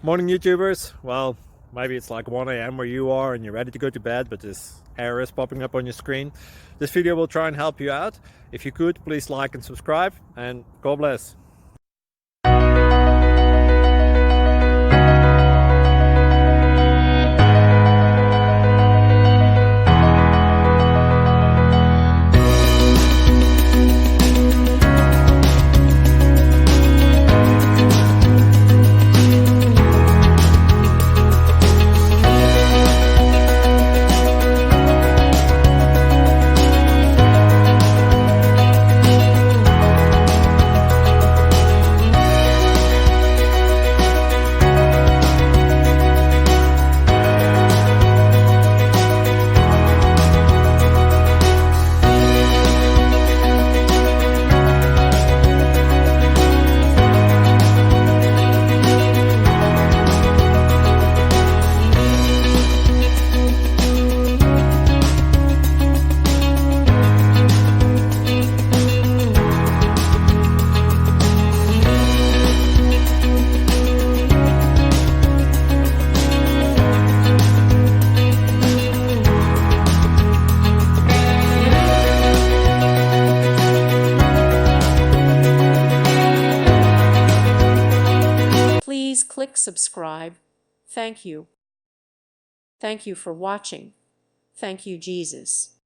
Morning YouTubers. Well, maybe it's like 1 a.m. where you are and you're ready to go to bed, but this error is popping up on your screen. This video will try and help you out. If you could, please like and subscribe, and God bless. Please click subscribe. Thank you. Thank you for watching. Thank you, Jesus.